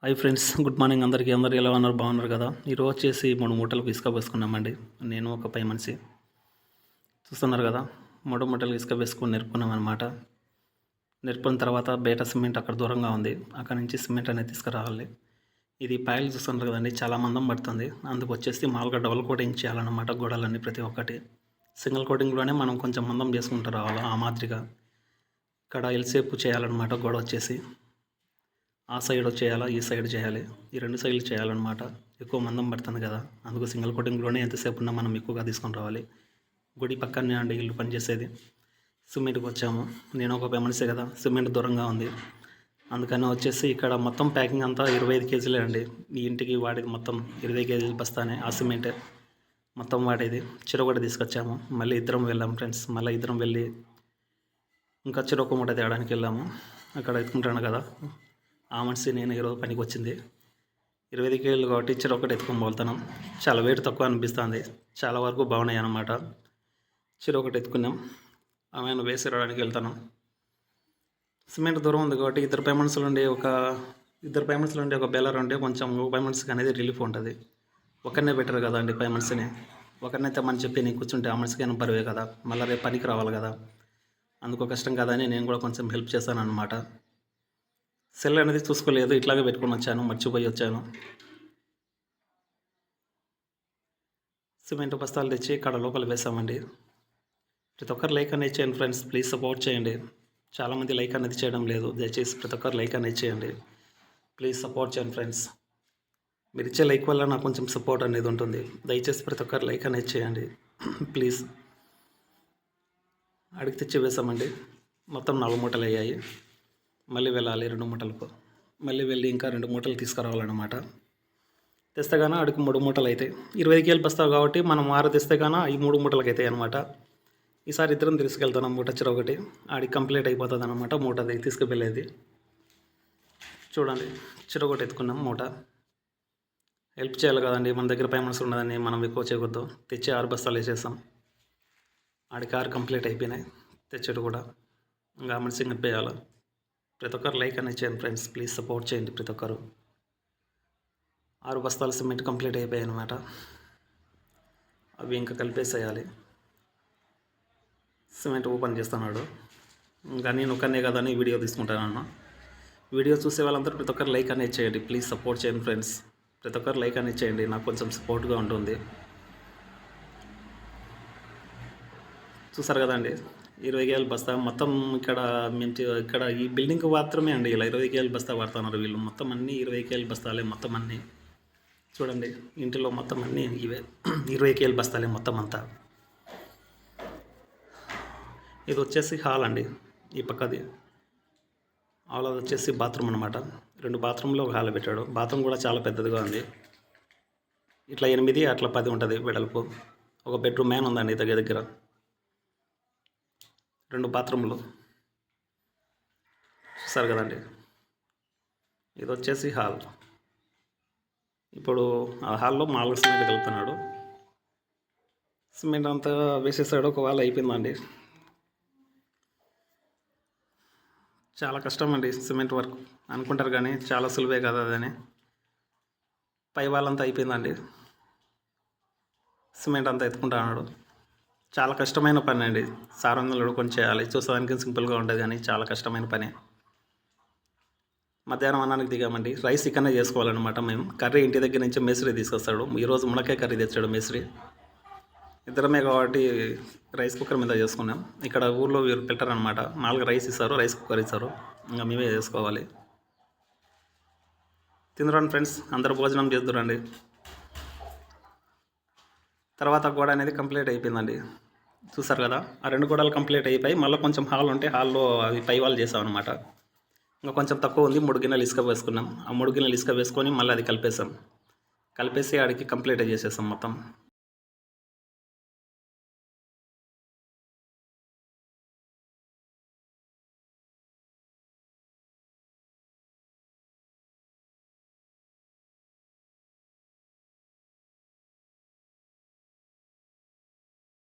Hi friends, good morning అందరికీ. అందరు ఎలా ఉన్నారు? బాగున్నారు కదా? ఈరోజు వచ్చేసి 3 మూటలకు ఇసుక వేసుకున్నామండి. నేను ఒక పై మనిషి చూస్తున్నారు కదా. 3 మూటలు ఇసుక వేసుకొని నేర్పుకున్నాం అనమాట. నేర్పుకున్న తర్వాత బేట సిమెంట్ అక్కడ దూరంగా ఉంది, అక్కడ నుంచి సిమెంట్ అనేది తీసుకురావాలి. ఇది పాయలు చూస్తున్నారు కదండి, చాలా మందం పడుతుంది. అందుకు వచ్చేసి మామూలుగా డబుల్ కోటింగ్ చేయాలన్నమాట. గోడలన్నీ ప్రతి ఒక్కటి సింగిల్ కోటింగ్లోనే మనం కొంచెం మందం చేసుకుంటూ రావాలి. ఆ మాదిరిగా ఇక్కడ ఎల్సేపు చేయాలన్నమాట. గోడ వచ్చేసి ఆ సైడ్ చేయాలా, ఈ సైడ్ చేయాలి, ఈ 2 సైడ్లు చేయాలన్నమాట. ఎక్కువ మందం పడుతుంది కదా, అందుకు సింగిల్ కోటింగ్లోనే ఎంతసేపు ఉన్నా మనం ఎక్కువగా తీసుకొని రావాలి. గుడి పక్కనే అండి ఇల్లు పనిచేసేది. సిమెంట్కి వచ్చాము. నేను ఒక మనిషి కదా, సిమెంట్ దూరంగా ఉంది, అందుకని వచ్చేసి ఇక్కడ మొత్తం ప్యాకింగ్ అంతా 25 కేజీలే అండి. ఈ ఇంటికి వాడేది మొత్తం 20 కేజీలు బస్తానే. ఆ సిమెంటే మొత్తం వాడేది. చెరొకటి కూడా తీసుకొచ్చాము. మళ్ళీ ఇద్దరం వెళ్ళాము ఫ్రెండ్స్. మళ్ళీ ఇద్దరం వెళ్ళి ఇంకా చెరొక మూట తేయడానికి వెళ్ళాము. అక్కడ ఎత్తుకుంటాను కదా, ఆ మనిషి నేను ఈరోజు పనికి వచ్చింది. 25 కేజీలు కాబట్టి చెరొకటి ఎత్తుకొని పోతున్నాం. చాలా వెయిట్ తక్కువ అనిపిస్తుంది, చాలా వరకు బాగున్నాయి అన్నమాట. చెరొకటి ఎత్తుకున్నాం. ఆమెను వేసి రావడానికి వెళ్తున్నాం. సిమెంట్ దూరం ఉంది కాబట్టి ఇద్దరు పేమెంట్స్లు ఉండి ఒక బేలర్ ఉంటే కొంచెం పేమెంట్స్కి అనేది రిలీఫ్ ఉంటుంది. ఒకరినే బెటర్ కదా అండి పేమెంట్స్ని. ఒకరినైతే మనం చెప్పి నేను కూర్చుంటే ఆ మనిషికైనా బరువే కదా, మళ్ళీ రేపు పనికి రావాలి కదా, అందుకు కష్టం కదా అని నేను కూడా కొంచెం హెల్ప్ చేశాను అనమాట. సెల్ అనేది చూసుకోలేదు, ఇట్లాగే పెట్టుకొని వచ్చాను, మర్చిపోయి వచ్చాను. సిమెంట్ బస్తాలు తెచ్చి ఇక్కడ లోపల వేసామండి. ప్రతి ఒక్కరు లైక్ అనేది చేయండి ఫ్రెండ్స్, ప్లీజ్ సపోర్ట్ చేయండి. చాలామంది లైక్ అనేది చేయడం లేదు, దయచేసి ప్రతి ఒక్కరు లైక్ అనేది చేయండి. ప్లీజ్ సపోర్ట్ చేయండి ఫ్రెండ్స్. మీరు ఇచ్చే లైక్ వల్ల నాకు కొంచెం సపోర్ట్ అనేది ఉంటుంది. దయచేసి ప్రతి ఒక్కరు లైక్ అనేది చేయండి ప్లీజ్. అడిగి తెచ్చి వేసామండి. మొత్తం 4 మూటలు అయ్యాయి. మళ్ళీ వెళ్ళాలి 2 మూటలకు. మళ్ళీ వెళ్ళి ఇంకా 2 మూటలు తీసుకురావాలన్నమాట. తెస్తే కానీ ఆడికి 3 మూటలు అవుతాయి. 20 కేజీలు బస్తావు కాబట్టి మనం 6 తెస్తే కానీ ఈ 3 మూటలకు అవుతాయి అనమాట. ఈసారి ఇద్దరం తీసుకెళ్తున్నాం. మూట చెరొకటి ఆడికి కంప్లీట్ అయిపోతుంది అనమాట. మూట తీసుకువెళ్ళేది చూడండి. చెరొకటి ఎత్తుకున్నాం మూట. హెల్ప్ చేయాలి కదండి, మన దగ్గర పేమెంట్స్ ఉన్నదని మనం ఎక్కువ చేయకూడదు. తెచ్చి 6 బస్తాలు వేసేస్తాం. ఆడికి 6 కంప్లీట్ అయిపోయినాయి. తెచ్చేటు కూడా ఇంకా మనిషి నింపేయాలి. ప్రతి ఒక్కరు లైక్ అనేది చేయండి ఫ్రెండ్స్, ప్లీజ్ సపోర్ట్ చేయండి ప్రతి ఒక్కరు. 6 బస్తాల సిమెంట్ కంప్లీట్ అయిపోయాయి అనమాట. అవి ఇంకా కలిపేసేయాలి. సిమెంట్ ఓపెన్ చేస్తున్నాడు. ఇంకా నేను ఒక్కనే కదా అని వీడియో తీసుకుంటానన్న. వీడియో చూసే వాళ్ళందరూ ప్రతి ఒక్కరు లైక్ అనేది చేయండి, ప్లీజ్ సపోర్ట్ చేయండి ఫ్రెండ్స్. ప్రతి ఒక్కరు లైక్ అనేది చేయండి, నాకు కొంచెం సపోర్ట్గా ఉంటుంది. చూసారు కదండి, 20 కేజీల బస్తా మొత్తం. ఇక్కడ ఈ బిల్డింగ్కి మాత్రమే అండి ఇలా 20 కేజీల బస్తా వాడుతున్నారు వీళ్ళు. మొత్తం అన్నీ 20 కేజీల బస్తాలే మొత్తం అన్నీ. చూడండి, ఇంటిలో మొత్తం అన్నీ ఇవే 20 కేజీల బస్తాలే మొత్తం అంతా. ఇది వచ్చేసి హాల్ అండి. ఈ పక్కది హాల్, అది వచ్చేసి బాత్రూమ్ అనమాట. 2 బాత్రూంలో ఒక హాల్ పెట్టాడు. బాత్రూమ్ కూడా చాలా పెద్దదిగా ఉంది. ఇట్లా 8 అట్లా 10 ఉంటుంది వెడల్పు. ఒక బెడ్రూమ్ మ్యాన్ ఉందండి దగ్గర 2 బాత్రూమ్లు. చూస్తారు కదండి, ఇది వచ్చేసి హాల్. ఇప్పుడు ఆ హాల్లో మామూలుగా సిమెంట్ కలుపుతున్నాడు. సిమెంట్ అంతా వేసేసాడు. ఒక వాల్ అయిపోయిందండి. చాలా కష్టం అండి సిమెంట్ వర్క్. అనుకుంటారు కానీ చాలా సులువే కదా అదని. పై వాళ్ళంతా అయిపోయిందండి. సిమెంట్ అంతా ఎత్తుకుంటున్నాడు. చాలా కష్టమైన పని అండి. సారంగులు ఉడుకొని చేయాలి. చూసేదానికి సింపుల్గా ఉంటుంది కానీ చాలా కష్టమైన పని. మధ్యాహ్నం అన్నానికి దిగామండి. రైస్ ఇక్కడనే చేసుకోవాలన్నమాట మేము. కర్రీ ఇంటి దగ్గర నుంచి మేస్త్రి తీసుకొస్తాడు. ఈరోజు మునక్కాయ కర్రీ తెచ్చాడు మేస్త్రి. ఇద్దరమే కాబట్టి రైస్ కుక్కర్ మీద చేసుకున్నాం. ఇక్కడ ఊర్లో వీరు పెట్టారనమాట. 4 రైస్ ఇస్తారు, రైస్ కుక్కర్ ఇస్తారు, ఇంకా మేమే చేసుకోవాలి. తిందురండి ఫ్రెండ్స్, అందరూ భోజనం చేద్దురండి. తర్వాత గోడ అనేది కంప్లీట్ అయిపోయిందండి. చూసారు కదా, ఆ 2 గోడలు కంప్లీట్ అయిపోయి మళ్ళీ కొంచెం హాల్ ఉంటే హాల్లో అవి పై వాళ్ళు చేసాం అనమాట. ఇంకా కొంచెం తక్కువ ఉంది. 3 గిన్నెలు ఇసుక వేసుకున్నాం. ఆ 3 గిన్నెలు ఇసుక వేసుకొని మళ్ళీ అది కలిపేసి ఆడికి కంప్లీట్ చేసేసాం మొత్తం.